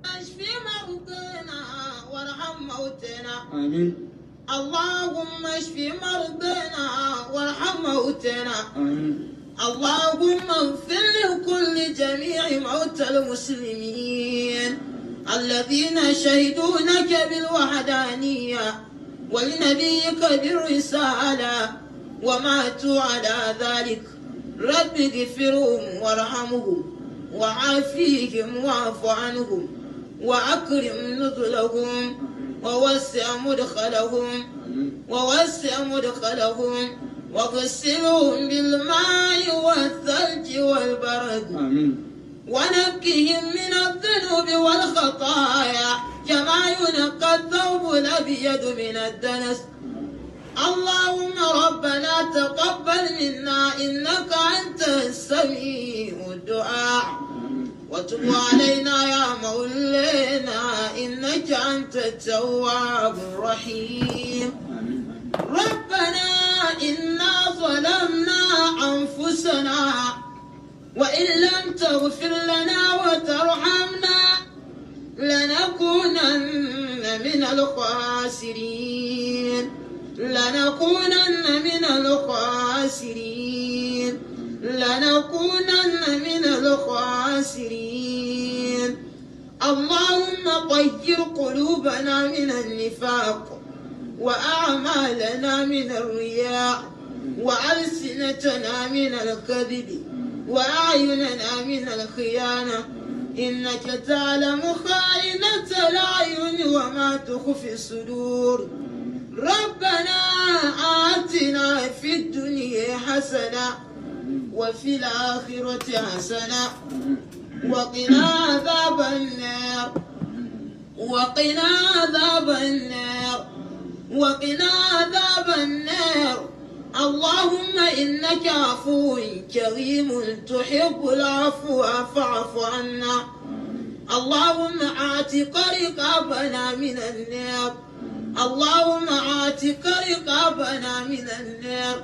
اشف مرضنا وارحم موتنا. آمين. اللهم اشف مرضنا وارحم موتنا. آمين. اللهم اغفر لكل جميع موتى المسلمين الذين شهدوا لك بالوحدانية ولنبيك بالرسالة وماتوا على ذلك. رب اغفرهم وارحمهم وعافيهم واعف عنهم وأكرم نزلهم ووسع مدخلهم وغسلهم بالماء والثلج والبرد. آمين. ونقهم من الذنوب والخطايا كما ينقى الثوب الأبيض من الدنس. اللهم ربنا تقبل منا إنك أنت السميع الدعاء وتب علينا يا مولانا إنك أنت التواب الرحيم. ربنا إنا ظلمنا أنفسنا وإن لم تغفر لنا وترحمنا لنكونن من الخاسرين. اللهم طهر قلوبنا من النفاق وأعمالنا من الرياء وألسنتنا من الكذب وأعيننا من الخيانة إنك تعلم خائنة الأعين وما تخفي الصدور. ربنا آتنا في الدنيا حسنة وفي الآخرة حسنة وقنا عذاب النار. اللهم إنك عفو كريم تحب العفو فاعف عنا. اللهم اعتق رقابنا من النار.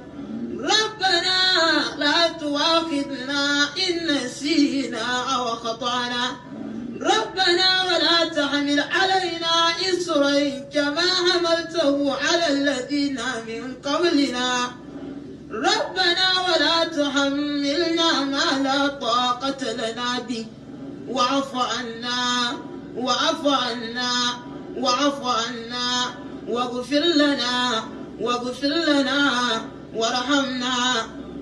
ربنا لا تؤاخذنا إن نسينا أو أخطأنا. ربنا ولا تحمل علينا إصرا كما حملته على الذين من قبلنا. ربنا ولا تحملنا ما لا طاقة لنا به واعف عنا واغفر لنا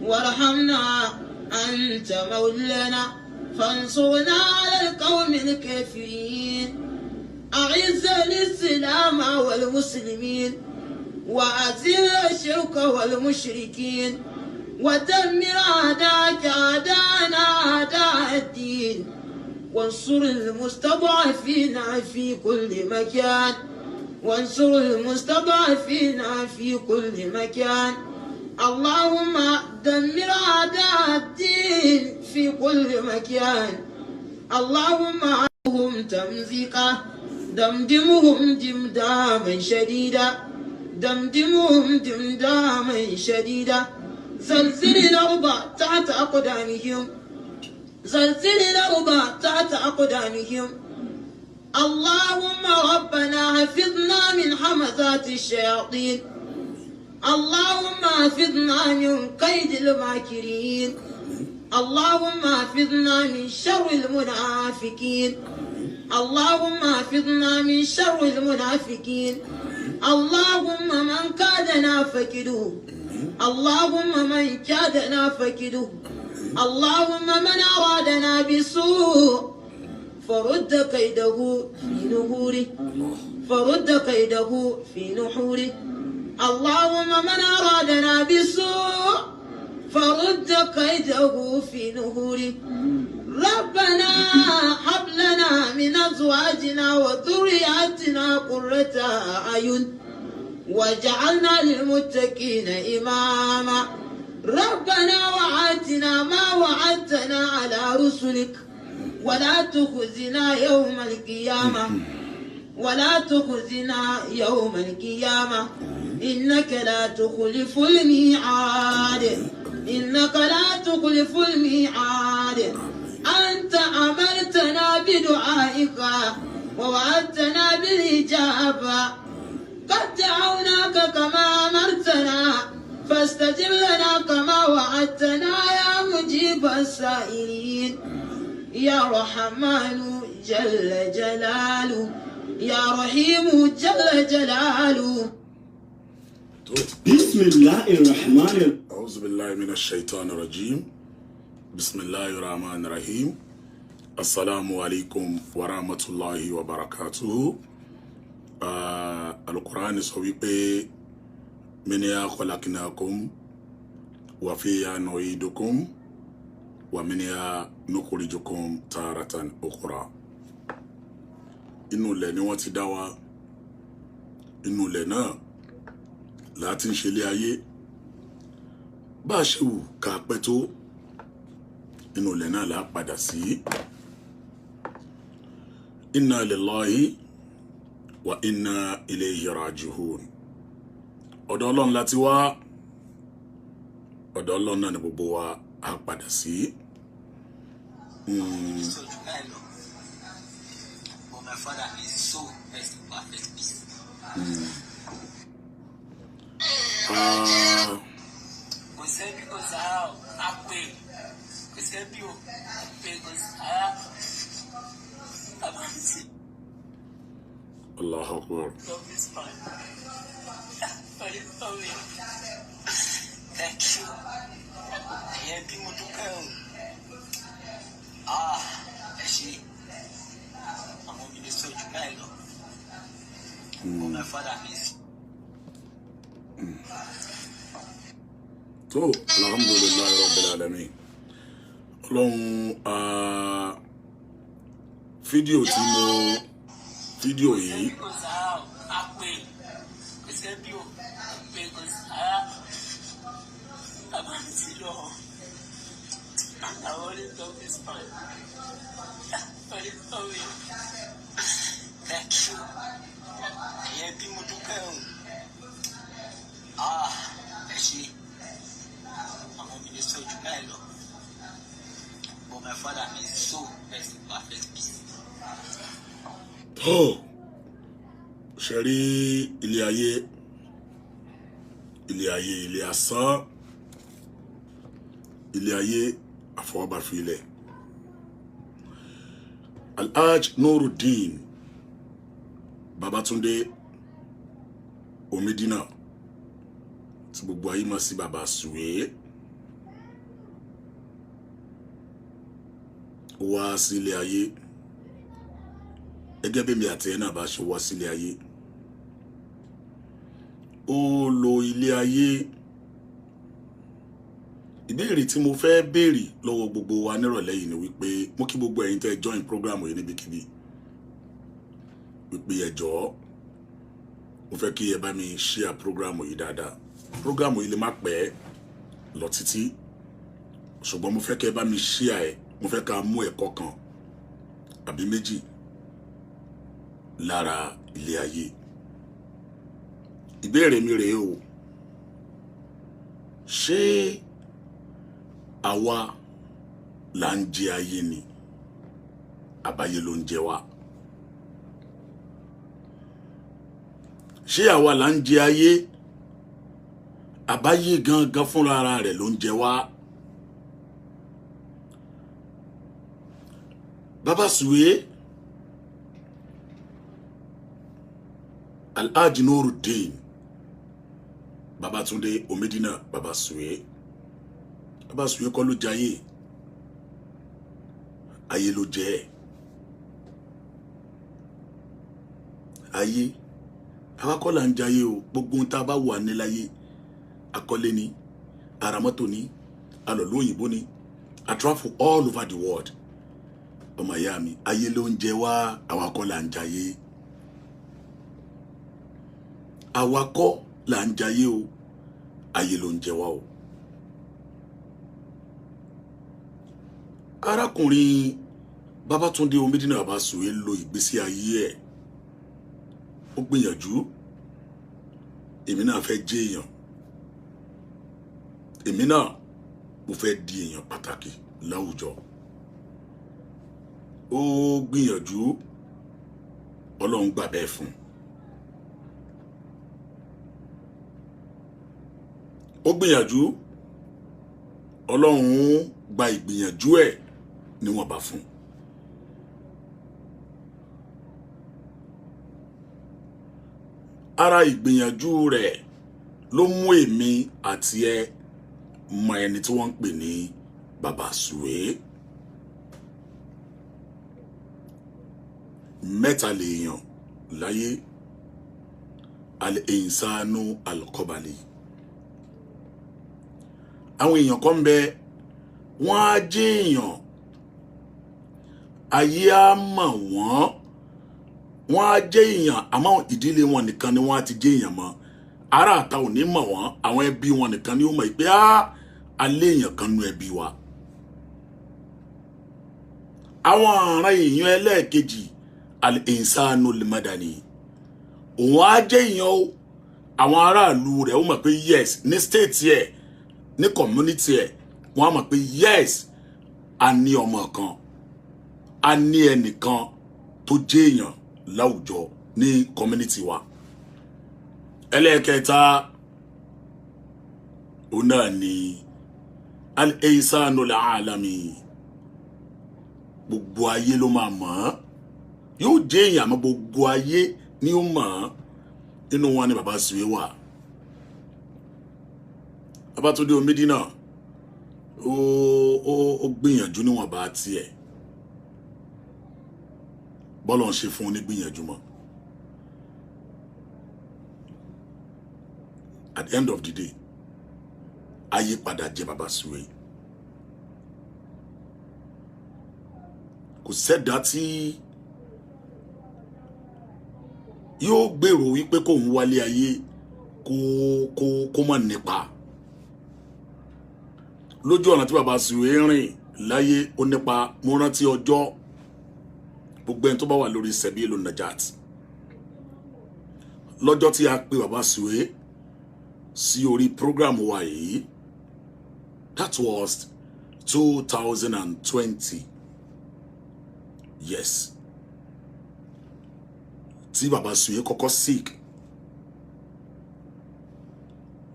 وارحمنا أنت مولانا فانصرنا على القوم الكافرين. أعز الإسلام والمسلمين وأذل الشرك والمشركين ودمر أعداءك أعداءنا أعداء الدين وانصر المستضعفين في كل مكان. اللهم دمر أعداء الدين في كل مكان. اللهم عنهم تمزيقا دمدمهم دمداما شديدا زلزل الأرض تحت أقدامهم. اللهم ربنا حفظنا من همزات الشياطين. اللهم حفظنا من قيد الماكرين. اللهم حفظنا من شر المنافقين. اللهم من كادنا فكده. اللهم من أرادنا بسوء فرد كيده في نحوره. اللهم من أرادنا بسوء فرد كيده في نحوره. ربنا هب لنا من أزواجنا وذرياتنا قرة أعين واجعلنا للمتقين إماما. ربنا وآتنا ما وعدتنا على رسلك ولا تخزنا يوم القيامة إنك لا تخلف الميعاد. أنت أمرتنا بدعاء الملائكة ووعدتنا بالإجابة قد دعوناك كما أمرتنا فاستجب لنا كما وعدتنا يا مجيب السائلين يا رحمن جل جلاله يا رحيم جل جلاله. بسم الله الرحمن الرحيم. أعوذ بالله من الشيطان الرجيم. بسم الله الرحمن الرحيم. السلام عليكم ورحمة الله وبركاته. القرآن سويبي منها خلقناكم وفيها نعيدكم ومنها نخرجكم تارة أخرى. inú ilẹ̀ ni wọ́n ti dá wa, inú ilẹ̀ náà láti ń ṣe ilé ayé, bá a ṣe wù ká pẹ́ tó inú ilẹ̀ náà là padà sí. Inna lillahi wa inna ilayhi raji'un. Ọ̀dọ̀ Ọlọ́run láti wá, ọ̀dọ̀ Ọlọ́run náà ni gbogbo wa á padà sí. My father is so best in perfect peace. Kò sẹ́bí kò sára àpè, kò sẹ́bí ò àpè kò sára àbáǹtì. Allahu Akbar. Love is fine. For the family. Thank you. Ẹ̀yẹ́ bí mo dúpẹ́ o. Ẹ ṣé. My father is. So, alhamdulillah rabbil alamin. Ọlọ́run fídíò tí mo fídíò yìí Thank you. Ẹ̀yẹ́ bí mo dúpẹ́ o. Ẹ ṣé. Àwọn mi lè sọ jù báyìí lọ. But my father is so best in perfect peace. Ṣe rí ilé ayé, ilé asán, ilé ayé àfọwọ́bàfilẹ̀. Al-Hajj Nuruddin Babatunde Omidina tí gbogbo ayé mọ̀ sí Baba Suwe wá sílé ayé gẹ́gẹ́ bí mi àti ẹ̀ náà bá ṣe wá sílé ayé. Ó lo ilé ayé. Ìbéèrè tí mo fẹ́ béèrè lọ́wọ́ gbogbo wa nírọ̀lẹ́ yìí ni wípé mo kí gbogbo ẹ̀yin tẹ́ join program yìí níbikíbi wípé ẹ jọ̀ọ́ mo fẹ́ kí ẹ bá mi share program yìí dáadáa. Program yìí lè má pẹ́ lọ títí ṣùgbọ́n mo fẹ́ kí ẹ bá mi share ẹ̀. Mo fẹ́ ká mú ẹ̀kọ́ kan àbí méjì lára ilé ayé. Ìbéèrè mi rèé o, ṣé àwa là ń jẹ ayé ni àbáyé ló ń jẹ wá? Ṣé àwa là ń jẹ ayé àbáyé gangan fúnra ara rẹ̀ ló ń jẹ wá? Baba Suwe Al-Hajj Nuruddin Babatunde Omidina Baba Suwe. Baba Suwe kọ́ ló jayé, ayé ló jẹ́. Ayé àwa kọ́ là ń jayé o. Gbogbo ohun tá a bá wà níláyé, akọ́lé ni, ara mọ́tò ni, alọ̀lú òyìnbó ni, I travel all over the world. Ọmọ ìyá mi, ayé ló ń jẹ wá, àwa kọ́ là ń jayé. Àwa kọ́ là ń jayé o, ayé ló ń jẹ wá o. Arákùnrin Babatunde Omidina Baba Suwe lo ìgbésí ayé ẹ̀. Ó gbìyànjú, èmi náà fẹ́ jẹ́ èèyàn. Èmi náà mo fẹ́ di èèyàn pàtàkì láwùjọ. ó gbìyànjú Ọlọ́run gbà bẹ́ẹ̀ fún ó gbìyànjú Ọlọ́run gba ìgbìyànjú ẹ̀ níwọ̀n bá fún ara ìgbìyànjú rẹ̀ ló mú èmi àti ẹ mọ ẹni tí wọ́n ń pè ní Baba Suwe. Mẹ́ta lèèyàn láyé al-insanu al-qabali. Àwọn èèyàn kan bẹ wọ́n á jẹ́ èèyàn ayé á mọ̀ wọ́n á jẹ́ èèyàn àmọ́ ìdílé wọn nìkan ni wọ́n á ti jẹ́ èèyàn mọ́ ará àta ò ní mọ̀ wọ́n àwọn ẹbí wọn nìkan ni ó mọ̀ pé alẹ́ èèyàn kan nú ẹbí wa. Àwọn ará èèyàn ẹlẹ́ẹ̀kejì al-insanu al-madani òun á jẹ́ èèyàn o àwọn aráàlú rẹ̀ ó mọ̀ pé yes ní state yẹ ní community ẹ̀ wọ́n á mọ̀ pé yes a ní ọmọ kan a ní ẹnìkan tó jẹ́ èèyàn láwùjọ ní community wa. Ẹlẹ́ẹ̀kẹta òun náà ni al-insanu al-alami gbogbo ayé ló máa mọ̀ yóò jẹ́ èèyàn àmọ́ gbogbo ayé ni ó mọ̀ inú wọn ni Baba Suwe wà. Babatunde Omidina ó gbìyànjú níwọ̀n bá tiẹ̀ bọ́lọ̀ ń ṣe fún onígbìyànjú mọ́. At the end of the day ayé padà jẹ́ Baba Suwe. Kò sẹ́dá tí yóò gbèrò wípé kò ń wálé ayé kó mọ̀ nípa lójú ọ̀nà tí Baba Suwe rìn láyé ó nípa. Mo rántí ọjọ́ gbogbo ẹni tó bá wà lórí Sabilun Najat lọ́jọ́ tí a pè Baba Suwe sí orí program wa yìí that was 2020 yes tí Baba Suwe kọ́kọ́ sick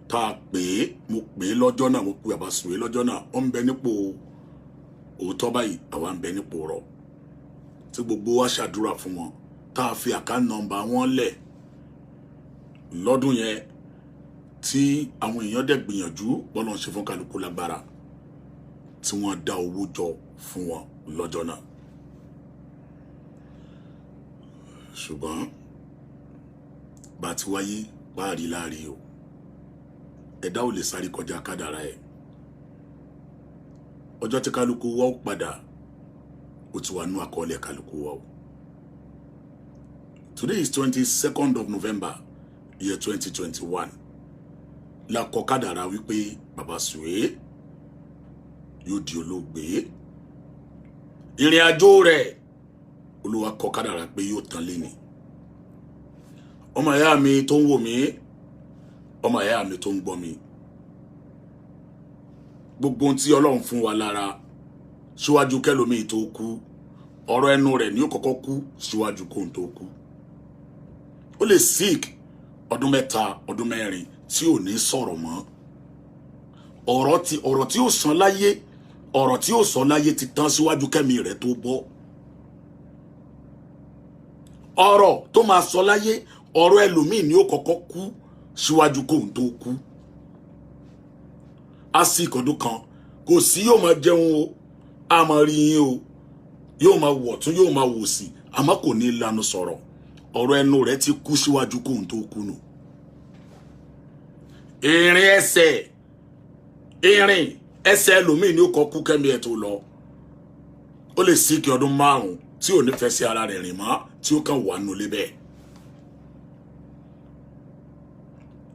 tá a pè mo pè lọ́jọ́ náà mo pè Baba Suwe lọ́jọ́ náà ó ń bẹ nípò òótọ́ báyìí àwa ń bẹ nípò rọ tí gbogbo wa ṣàdúrà fún wọn tá a fi account number wọn lẹ̀ lọ́dún yẹn tí àwọn èèyàn dẹ̀ gbìyànjú bọ́lọ̀ ń ṣe fún kálukú lágbára tí wọ́n dá owó jọ fún wọn lọ́jọ́ náà. Ṣùgbọ́n bá ti wáyé báàrí láàrí o ẹ̀dá ò lè sáré kọjá kádàrá ẹ̀ ọjọ́ tí kálukú wa ó padà ó ti wà nú àkọọ́lẹ̀ kálukú wa o. Today is 22nd of November year 2021 la kọ kádàrá wípé Baba Suwe yóò di olóògbé ìrìn àjò rẹ̀ Olúwa kọ kádàrá pé yóò tán lé ní. Ọmọ ìyá mi tó ń wò mí ọmọ ìyá mi tó ń gbọ́ mi gbogbo ohun tí Ọlọ́run fún wa lára síwájú kẹ́lòmíì tó kú ọ̀rọ̀ ẹnu rẹ̀ ni ó kọ́kọ́ kú síwájú kóhun tó kú. Ó lè sick ọdún 3 ọdún 4 tí ò ní sọ̀rọ̀ mọ́ ọ̀rọ̀ tí ó sọ láyé ti tán síwájú kẹ́mi rẹ̀ tó bọ́. Ọ̀rọ̀ tó máa sọ láyé ọ̀rọ̀ ẹlòmíì ni ó kọ́kọ́ kú síwájú kóhun tó kú. A sì kọdún kan kò sí yóò máa jẹun o a máa rí yín o yóò máa wọ̀ tún yóò máa wò sí àmọ́ kò ní lanu sọ̀rọ̀ ọ̀rọ̀ ẹnu rẹ̀ ti kú síwájú kóhun tó kú nù. Ìrìn ẹsẹ̀ ẹlòmíì ni ó kọ́ kú kẹ́mi ẹ̀ tó lọ. Ó lè sí kí ọdún 5 tí ò ní fẹ́ sí ara rẹ̀ rìn mọ́ tí ó kàn wà nù lébẹ̀.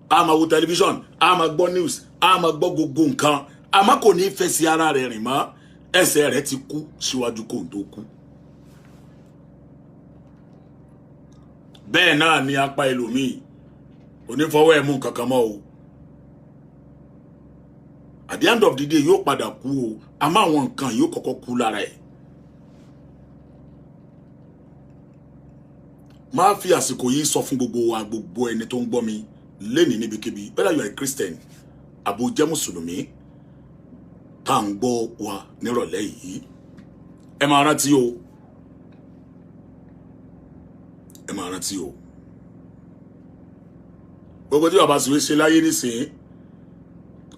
A máa wo tẹlifíṣọ̀n a máa gbọ́ news a máa gbọ́ gbogbo nǹkan àmọ́ kò ní fẹ́ sí ara rẹ̀ rìn mọ́ ẹsẹ̀ rẹ̀ ti kú síwájú kóhun tó kú. Bẹ́ẹ̀ náà ni apá ẹlòmíì onífọwọ́ ẹ̀mú kankan mọ́ o. At the end of the day yóò padà kú o àmọ́ àwọn nǹkan yóò kọ́kọ́ kú lára ẹ̀. máa fi àsìkò yìí sọ fún gbogbo wa gbogbo ẹni tó ń gbọ́ mi lẹ́ni níbikíbi whether you are a Christian àbò jẹ́ mùsùlùmí tá à ń gbọ́ wa nírọ̀lẹ́ yìí ẹ máa rántí o ẹ máa rántí o gbogbo tí bàbá Suwe ṣe láyé nísìnyí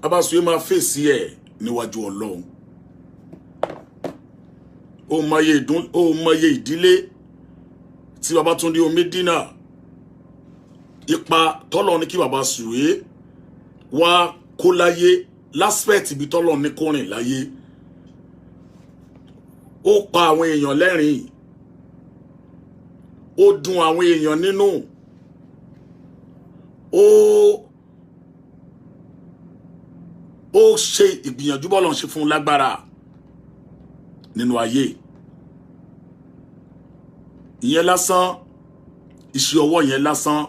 bàbá Suwe máa fèsì ẹ̀ níwájú Ọlọ́run ó mọye ìdílé tí Babátúndé Omídínà ipa tọ́lọ̀ ní kí bàbá Suwe wá kó láyé láspẹ̀tì ibi tọ́lọ̀ ní kó rìn láyé ó pa àwọn èèyàn lẹ́rìn ó dùn àwọn èèyàn nínú ó ṣe ìgbìyànjú bọ́lọ̀ ṣe fún lágbára nínú ayé ìyẹn lásán iṣẹ́ ọwọ́ yẹn lásán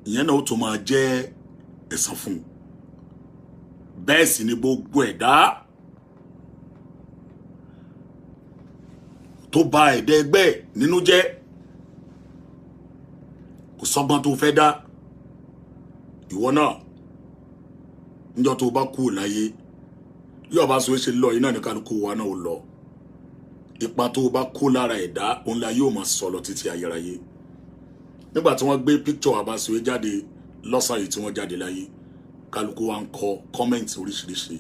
ìyẹn náà ó tó máa jẹ́ ẹ̀san fún bẹ́ẹ̀ sì ni gbogbo ẹ̀dá tó bà ẹ̀dá ẹgbẹ́ nínú jẹ́ kò sọ́gbọ́n tó fẹ́ dá ìwọ náà níjọ́ tó bá kú láyé yóò bá Suwe ṣe lọ iná ní kálukú wa náà ó lọ ipa tó bá kó lára ẹ̀dá òun la yóò máa sọ̀lọ̀ títí ayérayé nígbà tí wọ́n gbé picture bàbá Suwe jáde lọ́sàn yìí tí wọ́n jáde láyé kálukú wa ń kọ comment oríṣiríṣi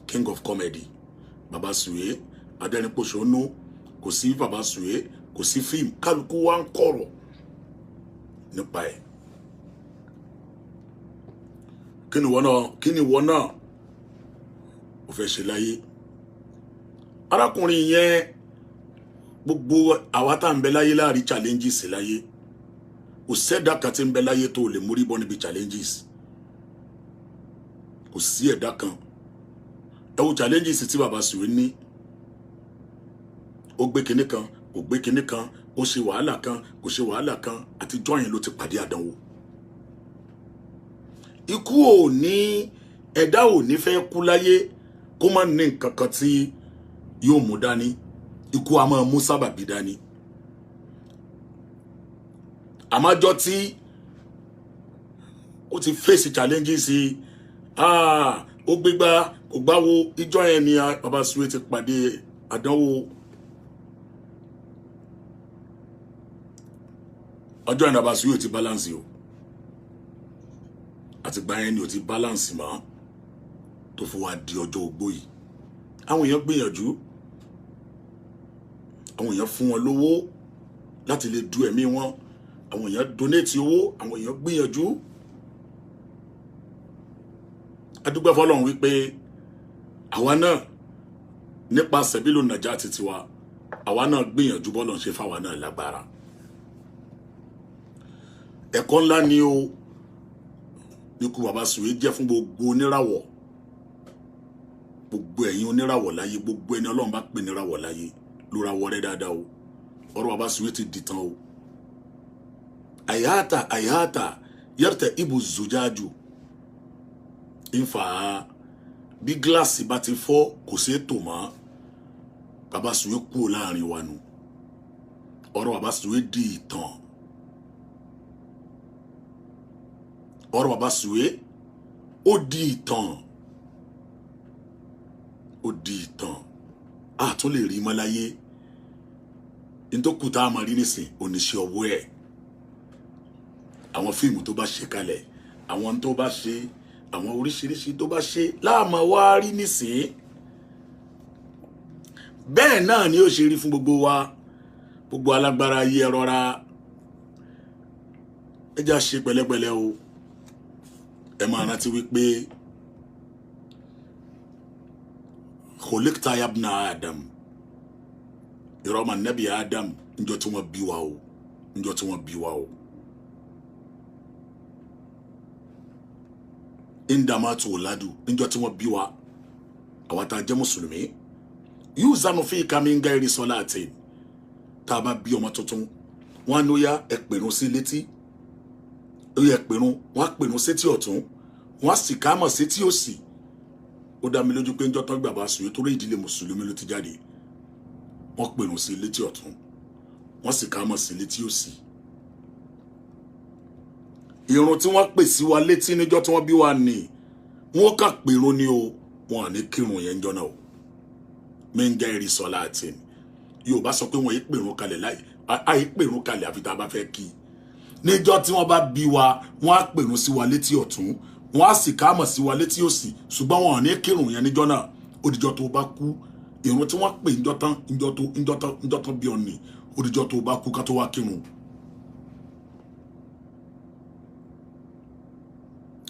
king of comedy bàbá Suwe adẹ́rìnpòṣónú kò sí bàbá Suwe kò sí fíìmù kálukú wa ń kọ̀rọ̀ nípa ẹ̀ kí ni wọ́n náà ó fẹ́ ṣe láyé arákùnrin yẹn gbogbo àwa tá ń bẹ láyé láàrí challenges láyé kò sẹ́dá kan tí ń bẹ láyé tó lè mórí bọ́ níbi challenges kò sí ẹ̀dá kan ẹ wo challenges tí bàbá Suwe ní ó gbé kinní kan kò gbé kinní kan ó ṣe wàhálà kan kò ṣe wàhálà kan àti jọyìn ló ti pàdé àdánwò ikú ò ní ẹ̀dá ò ní fẹ́ kú láyé kó má ní nǹkan kan tí yóò mú dání ikú a máa mú sábàbí dání àmájọ́ tí ó ti face challenges ó gbégbá kò gbáwo ìjọ yẹn ni bàbá Suwe ti pàdé àdánwò ọjọ́ yẹn bàbá Suwe ti balance o àti gbà yẹn ni ó ti balance mọ́ tó fi wá di ọjọ́ ogbó yìí àwọn èèyàn gbìyànjú àwọn èèyàn fún wọn lówó láti lè du ẹ̀mí wọn àwọn èèyàn donate owó àwọn èèyàn gbìyànjú adúgbò fọ́lọ́run wípé àwa náà nípa sẹ̀bílù nàjà àti tiwa àwa náà gbìyànjú bọ́lọ̀ ṣe fáwa náà lágbára ẹ̀kọ́ ńlá ni o ikú bàbá Suwe jẹ́ fún gbogbo oníràwọ̀ gbogbo ẹ̀yin oníràwọ̀ láyé gbogbo ẹni Ọlọ́run bá pè níràwọ̀ láyé ló ra wọrẹ́ dáadáa o ọ̀rọ̀ bàbá Suwe ti dìtàn o àyàtà yẹ́rẹ̀tẹ̀ ibù zùjáàjù ìfà bí gíláàsì bá ti fọ́ kò sí ètò mọ́ bàbá Suwe kúrò láàrin wa nù ọ̀rọ̀ bàbá Suwe di ìtàn ọ̀rọ̀ bàbá Suwe ó di ìtàn a tún lè rí mọ́ láyé nítòkù tá a máa rí nísìn oníṣẹ́ ọwọ́ ẹ̀ àwọn fíìmù tó bá ṣe kalẹ̀ àwọn tó bá ṣe àwọn oríṣiríṣi tó bá ṣe láàmà wá rí nísìn bẹ́ẹ̀ náà ni ó ṣe rí fún gbogbo wa gbogbo alágbára ayé ẹ rọra ẹ já ṣe pẹ̀lẹ́pẹ̀lẹ́ o ẹ máa rántí wípé khuliqta ya ibna Adam ìrọ̀mà nẹ́bí Adam níjọ́ tí wọ́n bí wa o indama tó ládù níjọ́ tí wọ́n bí wa àwa tá jẹ́ mùsùlùmí yuzanu fi min gairi salatin tá bá bí ọmọ tuntun wọ́n ní ó yá ẹ pèrún sí létí ó yẹ pèrún wọ́n pèrún sétí ọ̀tún wọ́n sì kámọ̀ sétí òsì ó dá mi lójú pé ńjọ́ tán bàbá Suwe torí ìdílé mùsùlùmí ló ti jáde wọ́n pèrún sí létí ọ̀tún wọ́n sì ká mọ̀ sí létí òsì. Ìrun tí wọ́n pè sí wa létí níjọ́ tí wọ́n bí wa ní wọ́n kà pèrún ni o, wọn à ní kírun yẹn jọ náà o. Menga eri solatin. Yóò bá sọ pé wọ́n yí pèrún kalẹ̀ láì àì pèrún kalẹ̀ àfi tá bá fẹ́ kí. Níjọ́ tí wọ́n bá bí wa, wọ́n á pèrún sí wa létí ọ̀tún, wọ́n á sì ká mọ̀ sí wa létí òsì, ṣùgbọ́n wọn à ní kírun yẹn níjọ́ náà. Ó dijọ́ tó bá kú. Ìrun tí wọ́n pè níjọ́ tán bí ọ ní, ó dijọ́ tó bá kú ká tó wá kírun.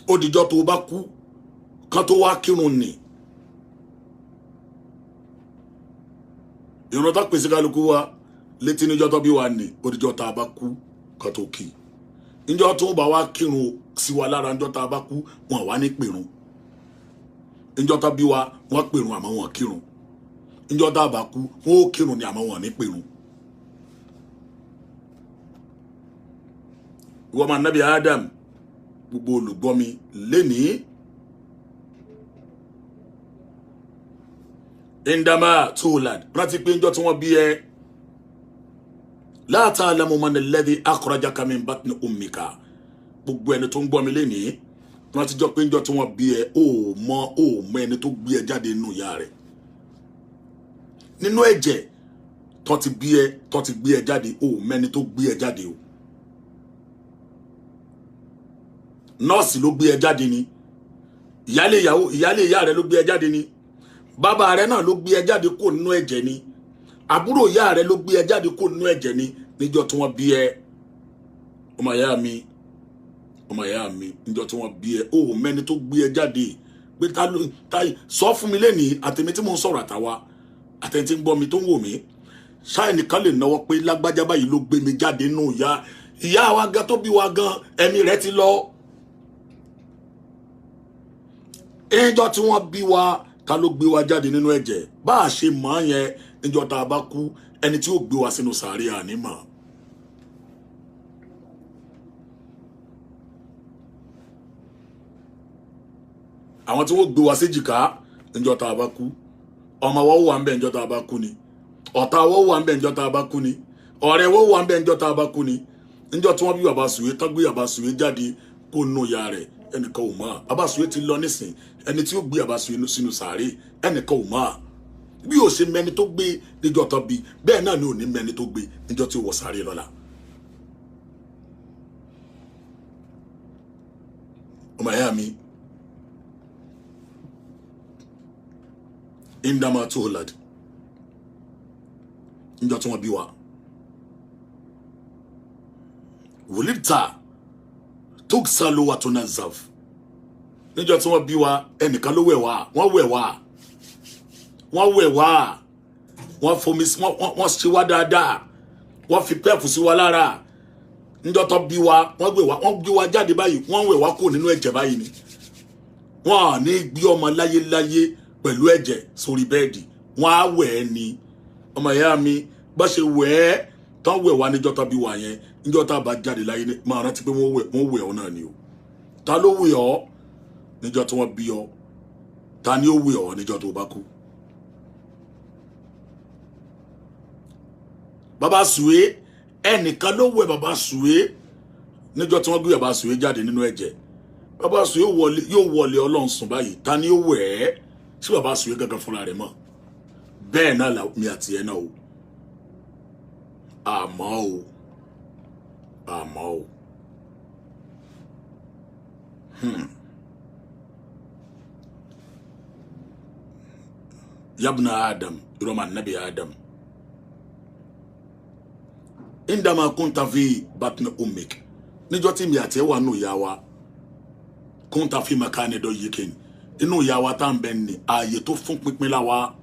Ó dijọ́ tó bá kú ká tó wá kírun ni. Ìrun tá pèsè kálukú wa létí níjọ́ tó bí wa ní, ó dijọ́ tá bá kú ká tó kí. Níjọ́ tó bá wá kírun sí wa lára níjọ́ tá bá kú, wọn wá ní pèrún. Níjọ́ tó bí wa, wọ́n pèrún àmọ́ wọn kírun. Níjọ́ tá bá kú, wọ́n ó kírun ni àmọ́ wọn ní pèrún. Ìwọ máa Nábì Adam, gbogbo olùgbọ́ mi lénìí. Indama tulad, rántí pé níjọ́ tí wọ́n bí ẹ. La ta'lamu man alladhi akhrajaka min batni ummika. Gbogbo ẹni tó ń gbọ́ mi lénìí, rántí jọ́ pé níjọ́ tí wọ́n bí ẹ, ó mọ ẹni tó gbé ẹ jáde nínú ìyá rẹ̀. Nínú ẹ̀jẹ̀ tó ti gbé ẹ jáde, ó mọ ẹni tó gbé ẹ jáde o. Nọ́ọ̀sì ló gbé ẹ jáde ni. Ìyálé ìyá rẹ̀ ló gbé ẹ jáde ni. Bàbá rẹ̀ náà ló gbé ẹ jáde kó nínú ẹ̀jẹ̀ ni. Àbúrò ìyá rẹ̀ ló gbé ẹ jáde kó nínú ẹ̀jẹ̀ ni níjọ́ tí wọ́n bí ẹ. Ọmọ ìyá mi, níjọ́ tí wọ́n bí ẹ, ó mẹ́ni tó gbé ẹ jáde. Pé ta sọ fún mi lénìí, àtẹ̀mí tí mo ń sọ̀rọ̀ àtàwa, àtẹ̀mí tí ń gbọ́ mi tó ń wò mí. Ṣáà nìkan lè náwó pé lágbájá báyìí ló gbé mi jáde nínú ìyá wa gan tó bí wa gan, ẹ̀mí rẹ̀ ti lọ. Níjọ́ tí wọ́n bí wa, ta ló gbé wa jáde nínú ẹ̀jẹ̀? Bá a ṣe mọ̀ yẹn níjọ́ tá bá kú, ẹni tí ó gbé wa sínú sàárè àní mọ̀. Àwọn tí wọ́n gbé wa séjìká níjọ́ tá bá kú, ọmọ wa wà ńbẹ̀ níjọ́ tá bá kú ni, ọ̀tá wa wà ńbẹ̀ níjọ́ tá bá kú ni, ọ̀rẹ́ wa wà ńbẹ̀ níjọ́ tá bá kú ni. Níjọ́ tí wọ́n bí bàbá Sùwé, tán gbé bàbá Sùwé jáde kó nù ìyá rẹ̀, ẹnìkan ò mọ̀. Bàbá Sùwé ti lọ nísìn, ẹni tí ó gbé bàbá Sùwé sínú sàárè, ẹnìkan ò mọ̀. Bí ó ṣe mẹ́ni tó gbé níjọ́ tán bí, bẹ́ẹ̀ náà ni ò ní mẹ́ni tó gbé níjọ́ tí ó wọ sàárè lọ́la. Ọmọ ìyá mi, indama tulad, níjọ́ tí wọ́n bí wa. Wulidta tuksalu wa tunazaf. Níjọ́ tí wọ́n bí wa, ẹnìkan ló wẹ̀ wá, wọ́n wẹ̀ wá, wọ́n fomi, wọ́n ṣe wá dáadáa, wọ́n fi pẹ́ẹ̀fù sí wa lára. Níjọ́ tó bí wa, wọ́n gbé wa jáde báyìí, wọ́n wẹ̀ wá kó nínú ẹ̀jẹ̀ báyìí ni. Wọ́n á ní gbé ọmọ láyé pẹ̀lú ẹ̀jẹ̀ sórí bẹ́ẹ̀dì, wọ́n á wẹ̀ ẹ́ ni. Ọmọ ìyá mi, bá ṣe wẹ̀ ẹ́ tán wẹ̀ wá níjọ́ tó bí wa yẹn, níjọ́ tá bá jáde láyé ní máa rántí pé wọ́n wẹ̀ ọ́ náà ni o. Ta ló wẹ̀ ọ́ níjọ́ tí wọ́n bí ọ? Ta ni ó wẹ̀ ọ́ níjọ́ tó bá kú? Bàbá Sùwé, ẹnìkan ló wẹ̀ bàbá Sùwé níjọ́ tí wọ́n gbé bàbá Sùwé jáde nínú ẹ̀jẹ̀. Bàbá Sùwé yóò wọlé Ọlọ́run sùn báyìí. Ta ni ó wẹ̀ ẹ́? Sí bàbá Sùwé gangan fúnra rẹ̀ mọ̀. Bẹ́ẹ̀ náà la mi àti ẹ náà o. Àmọ́ o. Yabna Adam, Roma Nabi Adam. Indama kunta fi batni ummik. Níjọ́ tí mi àti ẹ wà nínú ìyá wa. Kunta fi makani do yikin. Inú ìyá wa tá ń bẹ ní ààyè tó fún pínpín la wa.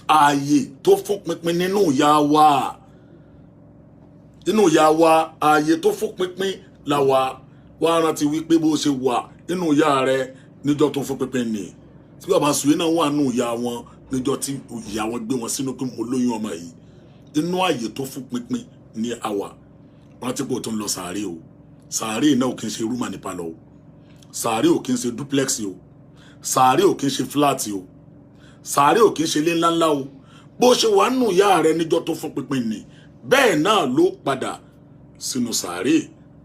Ààyè tó fún pínpín nínú ìyá wa. Inú ìyá wa, ààyè tó fún pínpín la wa. Wá rántí wípé bó ṣe wà nínú ìyá rẹ̀ níjọ́ tó fún pínpín ni. Tí bàbá Sùwé náà wà nínú ìyá wọn níjọ́ tí ìyá wọn gbé wọn sínú pé mo lóyún ọmọ yìí. Inú ààyè tó fún pínpín ní àwa. Rántí pé ó tún lọ sàárè o. Sàárè náà ò kí ń ṣe rúmà nípa lọ o. Sàárè ò kí ń ṣe duplex o. Sàárè ò kí ń ṣe flat o. Sàárè ò kí ń ṣe ilé ńláńlá o. Bó ṣe wà nínú ìyá rẹ̀ níjọ́ tó fún pínpín ni, bẹ́ẹ̀ náà ló padà sínú sàárè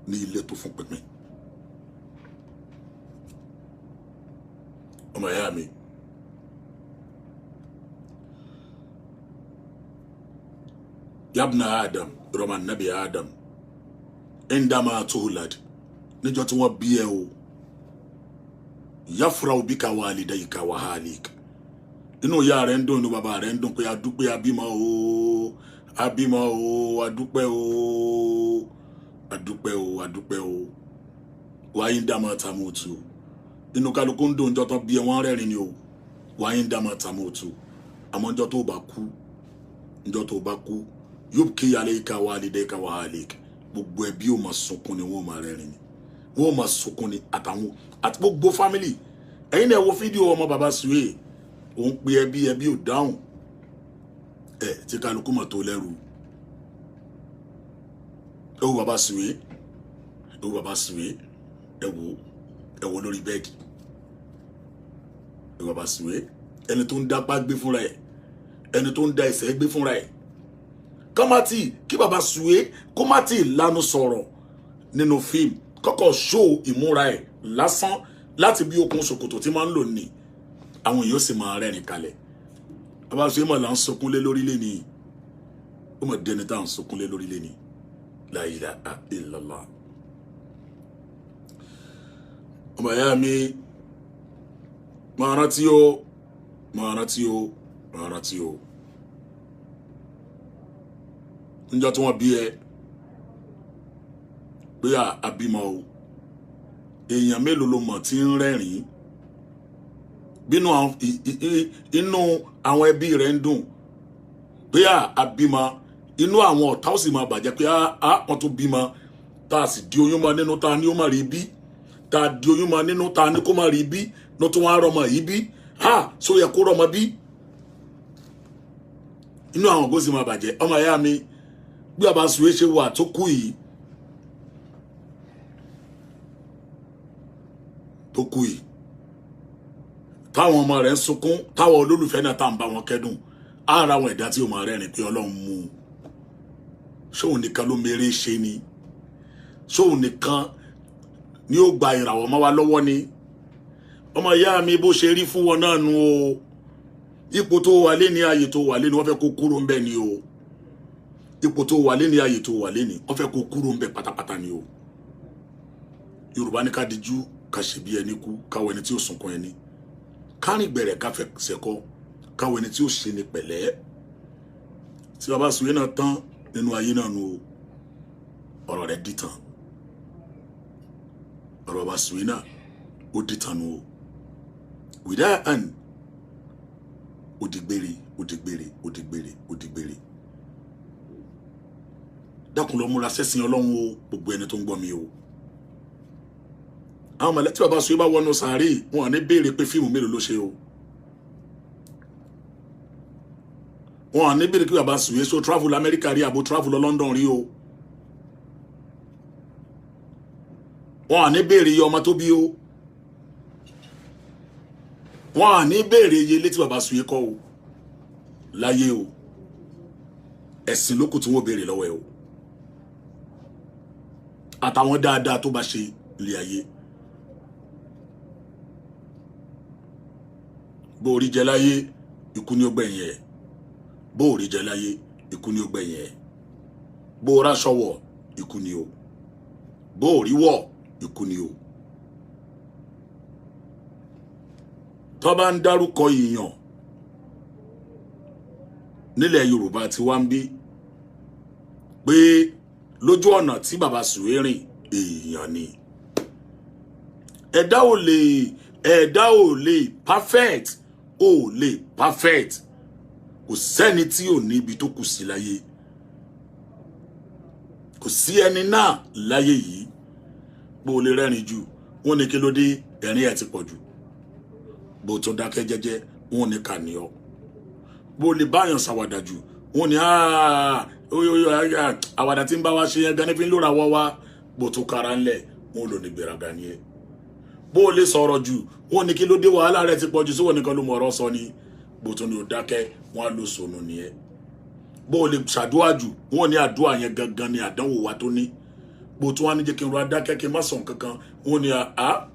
ní ilé tó fún pínpín. ọmọ ìyá mi yabna Adam roman nabi Adam indama tuhulad níjọ́ tí wọ́n bí ẹ o yafrau bika walidayka wa halik inú ìyá rẹ̀ ń dùn inú bàbá rẹ̀ ń dùn pé adúpẹ́ abímọ o adúpẹ́ o adúpẹ́ o wáyé ń dàmọ́ tamutu inú kálukú ń dùn jọ́ tán bí ẹ wọ́n rẹ́rìn ni o wáyé ń dàmọ́ tamutu àmọ́ njọ́ tó bá kú yubki alayka walidayka wa halik gbogbo ẹbí ó máa sunkún ni wọ́n máa rẹ́rìn ni wọ́n máa sunkún ni àtàwọn àti gbogbo family ẹ̀yin náà wo fídíò ọmọ bàbá Suwe òun pe ẹbí ò dáhùn tí kálukú mọ̀ tó lẹ́rù ẹ wo bàbá Suwe ẹ wo lórí bẹ́ẹ̀dì ẹ wo bàbá Suwe ẹni tó ń dápá gbé fúnra ẹ̀ ẹni tó ń da ẹsẹ̀ gbé fúnra ẹ̀ kí bàbá Suwe kó má tí lanu sọ̀rọ̀ nínú fíìmù kọ́kọ́ ṣó ìmúra ẹ̀ lásán láti bí okùn ṣòkòtò tí máa ń lò ní àwọn èèyàn sì máa rẹ́rìn kalẹ̀ bàbá Suwe mọ̀ là ń sọkúnlé lórílẹ̀ ni ó mọ̀ dẹni tá à ń sọkúnlé lórílẹ̀ ni la ilaha illallah. ọmọ ìyá mi máa rántí o níjọ́ tí wọ́n bí ẹ pé àbímọ o èèyàn mélòó ló mọ̀ tí ń rẹ́rìn bínú inú àwọn ẹbí rẹ̀ ń dùn pé àbímọ inú àwọn ọ̀tá ó sì máa bàjẹ́ pé wọ́n tún bímọ tá a sì di oyún mọ́ nínú ta ni ó má rí bí tá a di oyún mọ́ nínú ta ni kó má rí bí ló tún wá rọmọ yìí bí só yẹ kó rọmọ bí inú àwọn ògbó sì máa bàjẹ́ ọmọ ìyá mi bí bàbá Suwe ṣe wà tó kú yìí táwọn ọmọ rẹ̀ ń sunkún táwọn olólùfẹ́ náà tá ń bá wọn kẹ́dùn ara àwọn ẹ̀dá tí ó máa rẹ́rìn pé Ọlọ́run mú un ṣóun nìkan ló mèrè ṣe ni ṣóun nìkan ni ó gba ìràwọ̀ mọ́ wa lọ́wọ́ ni ọmọ ìyá mi bó ṣe rí fún wọn náà nu o ipò tó wà lé ní ayé tó wà lé ní wọ́n fẹ́ kó kúrò ńbẹ̀ ni o ipò tó wà lé ní ayé tó wà lé ní wọ́n fẹ́ kó kúrò ńbẹ̀ pátápátá ni o Yorùbá ní ká dijú ká ṣe bí ẹni kú káwọ ẹni tí ó sunkún ẹni kárìn gbẹ̀rẹ̀ ká fẹ́ sẹ́kọ́ káwọ ẹni tí ó ṣe ní pẹ̀lẹ́ tí bàbá Suwe náà tán nínú ayé náà nu ọ̀rọ̀ rẹ̀ dìtàn ọ̀rọ̀ bàbá Suwe náà ó dìtàn nu o wìdá àn òdìgbèrè dákun lọ múra sẹ́sìn Ọlọ́run o gbogbo ẹni tó ń gbọ́ mi o àwọn mọ̀lẹ́tí bàbá Suwe bá wọnú sàárè wọn ní béèrè pé fíìmù mélòó ló ṣe o wọn ní béèrè pé bàbá Suwe so travel America rí àbò travel lọ London rí o wọn ní béèrè iye ọmọ tó bí o wọn ní béèrè iye létí bàbá Suwe kọ́ o láyé o ẹ̀sìn lókù tí wọ́n béèrè lọ́wọ́ ẹ o àtàwọn dáadáa tó bá ṣe ilé ayé bó orí jẹ láyé ikú ni ó gbẹ̀yìn ẹ̀ bó orí jẹ láyé ikú ni ó gbẹ̀yìn ẹ̀ bó ráṣọ wọ̀ ikú ni o bó orí wọ̀ ikú ni o tó bá ń dárúkọ èèyàn nílẹ̀ Yorùbá tí wá ń bí pé lójú ọ̀nà tí bàbá Suwe rìn èèyàn ni ẹ̀dá ò lè perfect kò sẹ́ni tí ò ní ibi tó kù sí láyé kò sí ẹni náà láyé yìí bó lè rẹ́rìn jù wọ́n ní kí ló dé ẹ̀rín ẹ̀ ti pọ̀ jù bó tó dákẹ́ jẹ́jẹ́ wọ́n ní kà ní ọ bó lè báyàn ṣàwàdà jù wọ́n ní àwàdà tí ń bá wa ṣe yẹn gan ní fi ń lóra wọ́ wá bó tó kára ńlẹ̀ wọ́n lò ní gbéraga ni ẹ bó lè sọ̀rọ̀ jù wọ́n ní kí ló dé wàhálà rẹ̀ ti pọ̀ jù síwọ́n nìkan ló mọ̀ ọ̀rọ̀ sọ ni bó tó ní ó dákẹ́ wọ́n á lò sọnù ni ẹ bó lè ṣàdúrà jù wọ́n ní àdúrà yẹn gangan ni àdánwò wa tó ní bó tún wá ní jẹ́ kí n ro adákẹ́ kí n má sọ kankan wọ́n ní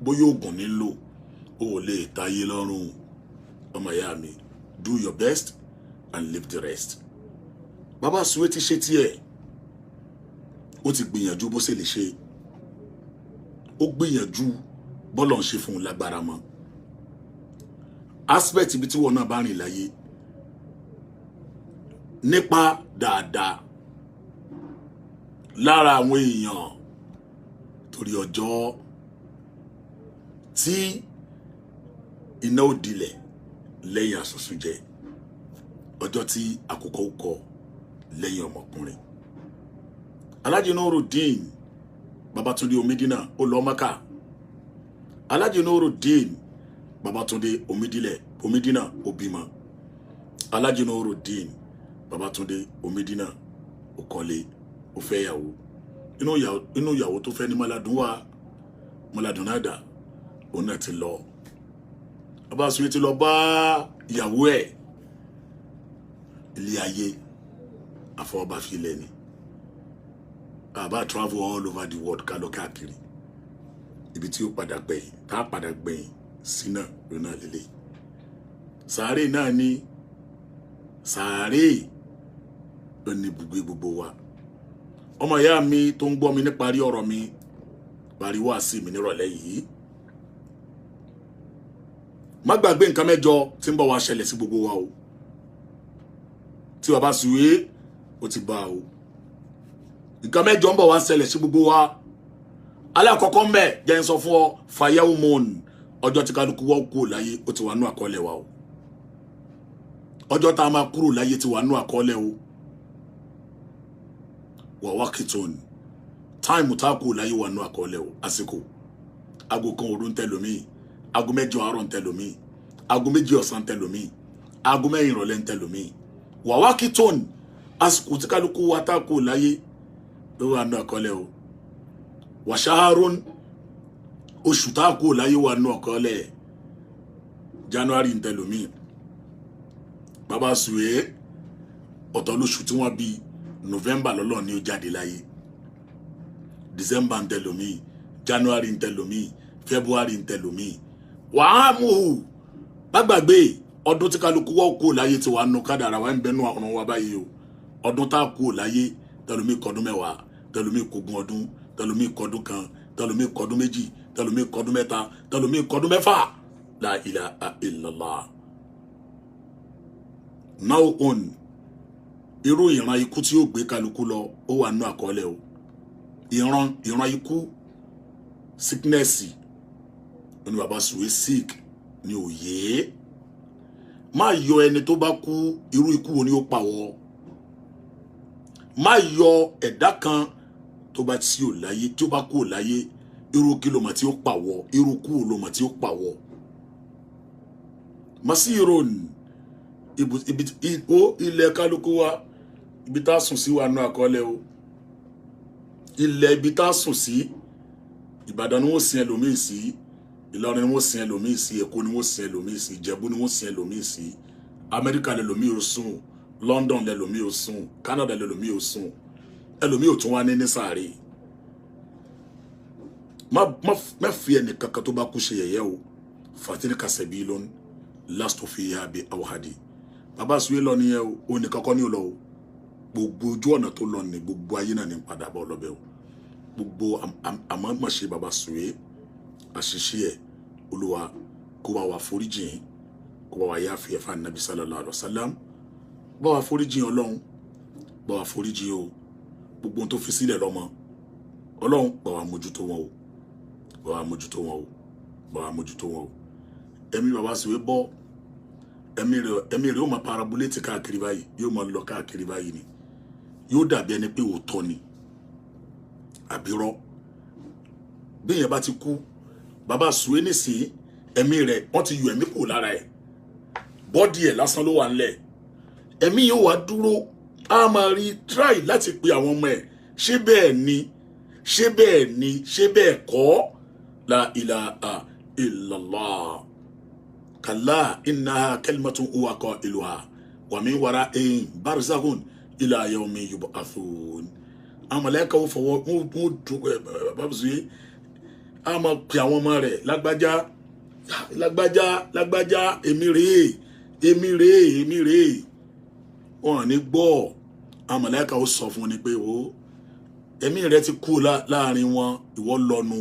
bóyá oògùn nílò ó lè tayé lọ́rùn ọmọ ìyá mi do your best and leave the rest. Bàbá Suwe ti ṣe tiẹ̀ ó ti gbìyànjú bó ṣe lè ṣe ó gbìyànjú bọ́lọ̀ ń ṣe fún un lágbára mọ́ aspect ibi tí wọn náà bá rìn láyé nípa dáadáa lára àwọn èèyàn torí ọjọ́ tí iná ò dilẹ̀ lẹ́yìn àsùnsùn jẹ ọjọ́ tí àkókò kọ lẹ́yìn ọmọkùnrin Alhaji Nurudeen Babatunde Omidina ó lọ Mákà Alhaji Nurudeen Babatunde Omidina ó bímọ Alhaji Nurudeen Babatunde Omidina ó kọ́lé ó fẹ́ yàwó inú yàwó tó fẹ́ ní Maladun náà dà òun náà ti lọ Bàbá Suwe ti lọ bá ìyàwó ẹ̀ ilé ayé àfọwọ́bá fi lẹ̀ ni àbá travel all over the world ká lọ káàkiri ibi tí ó padà gbẹ̀yìn tá a padà gbẹ̀yìn sínà lónà lélẹ̀ sàárè náà ní sàárè ló ní gbogbo wa ọmọ ìyá mi tó ń gbọ́ mi níparí ọ̀rọ̀ mi parí wá sí mi nírọ̀lẹ́ yìí má gbàgbé nǹkan mẹ́jọ tí ń bọ̀ wá ṣẹlẹ̀ sí gbogbo wa o tí Bàbá Suwe ó ti bá o nǹkan mẹ́jọ ń bọ̀ wá ṣẹlẹ̀ sí gbogbo wa alákọ̀ọ́kọ́ mbẹ̀ jẹ́ ń sọ fún ọ fàyàwó mọ́ọ̀n ọjọ́ tí kálukú wọ́n kúrò láyé ó ti wà nú àkọọ́lẹ̀ wa o ọjọ́ tá a máa kúrò láyé ti wà nú àkọọ́lẹ̀ o wà wákìtòn táìmù tá a kúrò láyé wà nú àkọọ́lẹ̀ o àsìkò aago kan òru ń tẹ̀lómi aago mẹ́jọ àárọ̀ ń tẹ̀lómi aago méjì ọ̀sán ń tẹ̀lómi aago mẹ́rin ìrọ̀lẹ́ ń tẹ̀lómi wà wákìtòn àsìkò tí kálukú wa tá a kúrò láyé ló wà nú àkọọ́lẹ̀ o wàṣáárún oṣù tá a kúrò láyé wà nú àkọọ́lẹ̀ January ń tẹ̀lómi Bàbá Suwe ọ̀tọ̀ lóṣù tí wọ́n bí November lọ́lọ́ ni ó jáde láyé December ń tẹ̀lómi January ń tẹ̀lómi February ń tẹ̀lómi wàá mú u bá gbàgbé ọdún tí kálukú wọ́n kúrò láyé tí wàá nù kádàrà wà ń bẹnu ọ̀run wa báyìí o ọdún tá a kúrò láyé tẹ̀lómi kọdún mẹ́wàá tẹ̀lómi kógún ọdún tẹ̀lómi kọdún kan tẹ̀lómi kọdún méjì tẹ̀lómi kọdún mẹ́ta tẹ̀lómi kọdún mẹ́fà la ilaha illallah now on irú ìran ikú tí ó gbé kálukú lọ ó wà nínú àkọọ́lẹ̀ o ìran ikú sickness ní Bàbá Suwe sick ní òye má yọ ẹni tó bá kú irú ikú wo ni ó pa wọ́ má yọ ẹ̀dá kan tó bá tí ò láyé tí ó bá kú ò láyé irú kìlómà tí ó pa wọ́ irú kú olómà tí ó pa wọ́ masirun ibo ilẹ̀ kálukú wa ibi tá sùn sí wa nú àkọọ́lẹ̀ o ilẹ̀ ibi tá sùn sí Ìbàdàn ni wọ́n sin ẹlòmíì sí Ìlọrin ni wọ́n sin ẹlòmíì sí Èkó ni wọ́n sin ẹlòmíì sí Ìjẹ̀bú ni wọ́n sin ẹlòmíì sí Amẹ́ríkà lẹlòmíì ò sùn London lẹlòmíì ò sùn Canada lẹlòmíì ò sùn ẹlòmíì ò tún wá ní sàárè má fi ẹnì kankan tó bá kú ṣe yẹ̀yẹ́ o fatiri kasabilon last of year bi awhadi Bàbá Suwe lọ nìyẹn o ní kankan ní o lọ o gbogbo ojú ọ̀nà tó lọ ní gbogbo ayé náà ní padà bọ̀ lọ́bẹ̀ o gbogbo àmọ́ má ṣe Bàbá Suwe àṣìṣe ẹ̀ Olúwa kó bá wa foríjìn kó bá wa yáfi ẹ̀fà Nabi sallallahu alaihi wasallam bá wa foríjìn Ọlọ́run bá wa foríjìn o gbogbo tó fi sílẹ̀ lọ́mọ Ọlọ́run bá wa mójútó wọn o bá wa mójútó wọn o bá wa mójútó wọn o ẹ̀mí Bàbá Suwe bọ́ ẹ̀mí rẹ̀ ó máa parabolate káàkiri báyìí yóò máa lọ káàkiri báyìí ni yóò dàbí ẹni pé òótọ́ ni àbírọ́ bí èèyàn bá ti kú Bàbá Suwe nísìnyí ẹ̀mí rẹ̀ wọ́n ti yọ ẹ̀mí kù lára ẹ̀ bọ́dì ẹ̀ lásán ló wà ńlẹ̀ ẹ̀mí yóò wá dúró a máa rí try láti pe àwọn ọmọ ẹ̀ ṣé bẹ́ẹ̀ ni ṣé bẹ́ẹ̀ ni ṣé bẹ́ẹ̀ kọ́ la ilaha illallah kalla innaha kalimatun huwa qailuha wa min wara'ihim barzakhun ila yawmi yub'athun amalaka ó fọwọ́ mú bàbá sùn a máa pè àwọn ọmọ rẹ̀ lágbájá èmi rèé wọn ní gbọ́ amalaka ó sọ fún ni pé o ẹ̀mí rẹ̀ ti kú láàrin wọn ìwọ lọ́nu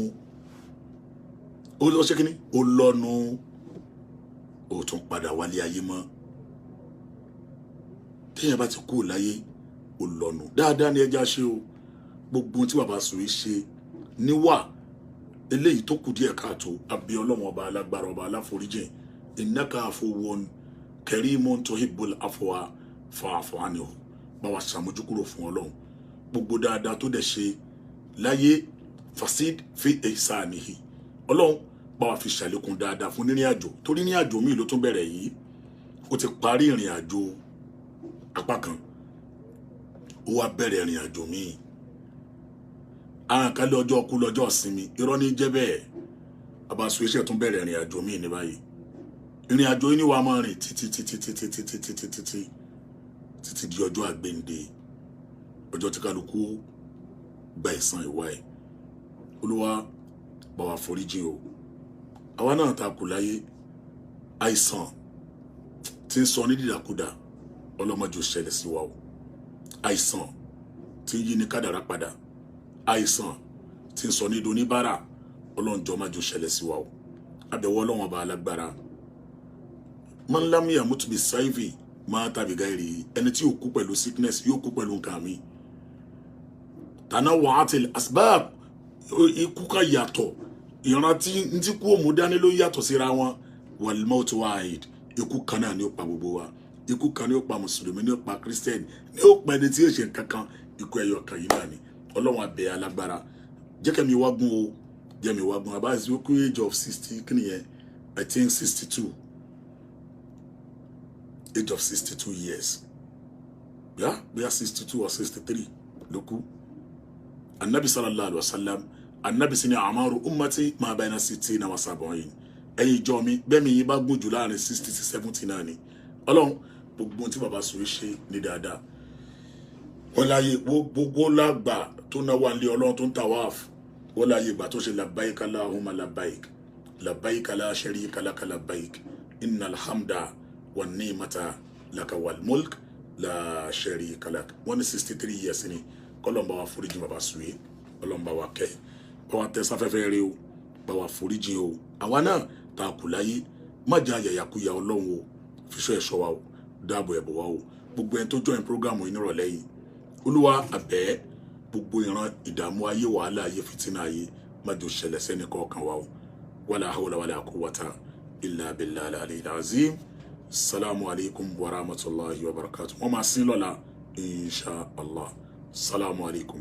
ó lọ ṣe kíní ó lọ́nu ó tún padà wálé ayé mọ́ téèyàn bá ti kú láyé ó lọ́nu dáadáa ní ẹja ṣe o gbogbo tí bàbá sùn ṣe níwà eléyìí tó kù díẹ̀ káàtó àbí ọlọ́run ọba alágbára ọba aláforíjìn innaka afuwwun karimun tuhibbul afwa fa'fu anhu bá wa ṣàmójúkúrò fún ọlọ́run gbogbo dáadáa tó dẹ̀ ṣe láyé fasid fi ihsanihi ọlọ́run bá wa fi ṣàlékún dáadáa fún nírìn àjò torí ní àjò míì ló tún bẹ̀rẹ̀ yìí ó ti parí ìrìn àjò apá kan ó wá bẹ̀rẹ̀ ìrìn àjò míì àwọn kan lọ́jọ́ kú lọ́jọ́ ìsinmi irọ́ ní jẹ́ bẹ́ẹ̀ Abasu iṣẹ́ tún bẹ̀rẹ̀ ìrìn àjò míì ní báyìí ìrìn àjò yìí ni wàá máa rìn títí di ọjọ́ àgbéǹde ọjọ́ tí kálukú gba ẹ̀san ìwà ẹ̀ Olúwa bá wa foríjì o àwa náà ta kù láyé àìsàn tí ń sọ ní dídàkudà ọlọ́mọdé ò ṣẹlẹ̀ sí wa o àìsàn tí ń yí ní kádàrá padà àìsàn tí ń sọ ní doníbàrà ọlọ́njọ́ má jò ṣẹlẹ̀ sí wa o abẹ̀wọ́ ọlọ́wọ́n ọba alágbára man lam yamut bi sayfi máa tàbí gáìrì ẹni tí yóò kú pẹ̀lú sickness yóò kú pẹ̀lú nǹkan mi tanawwa'atil asbab ikú ká yàtọ̀ ìran tí ń tí kú òmù dání ló yàtọ̀ síra wọn wal mautu wahid ikú kan náà ni ó pa gbogbo wa ikú kan ni ó pa mùsùlùmí ni ó pa kírísítẹ́nì ni ó pa ẹni tí yóò ṣe nǹkan kan ikú ẹyọ kan yìí náà ni ọlọ́run abẹ́ alágbára jẹ́ kẹ́mi wágún o jẹ́mi wágún abáyé ó kú age of 60 kí nìyẹn I think 62 age of 62 years yeah we are 62 or 63 ló kú annabi sallallahu alaihi wasallam annabi sini amaru ummati ma bayna 60 wa 70 ẹ̀yin jọ mi bẹ́ẹ̀ mi yín bá gùn jù láàrin 60 sí 70 náà ni ọlọ́run gbogbo tí bàbá sùn ṣe ní dáadáa wọ́n láyé gbogbo lágbà tó náwó àlẹ́ ọlọ́run tó ń tawaf wọ́n láyé ìgbà tó ṣe labbaik Allahumma labbaik la sharika laka labbaik innal hamda wan ni'mata laka wal mulk la sharika lak wọ́n ní 63 years ni kọ́lọ́mbà wa foríjì bàbá sùn yìí kọ́lọ́mbà wa kẹ́ bá wa tẹ sáfẹ́fẹ́ rí o bá wa foríjì o àwa náà ta kù láyé má jẹ́ àyàyàkúyà ọlọ́run o fiṣọ́ ẹ̀ṣọ́ wa o dáàbò ẹ̀bọ̀ wa o gbogbo ẹni tó join program yìí nírọ̀lẹ́ yìí Olúwa àbẹ́ gbogbo ìran ìdààmú ayé wàhálà ayé fìtínà ayé má jò ṣẹlẹ̀ sẹ́ni kọ̀ọ̀kan wa o wala hawla wala quwwata illa billahi al-aliyyil azim salamu alaykum wa rahmatullahi wa barakatuh wọ́n máa sin lọ́la insha Allah salamu alaykum.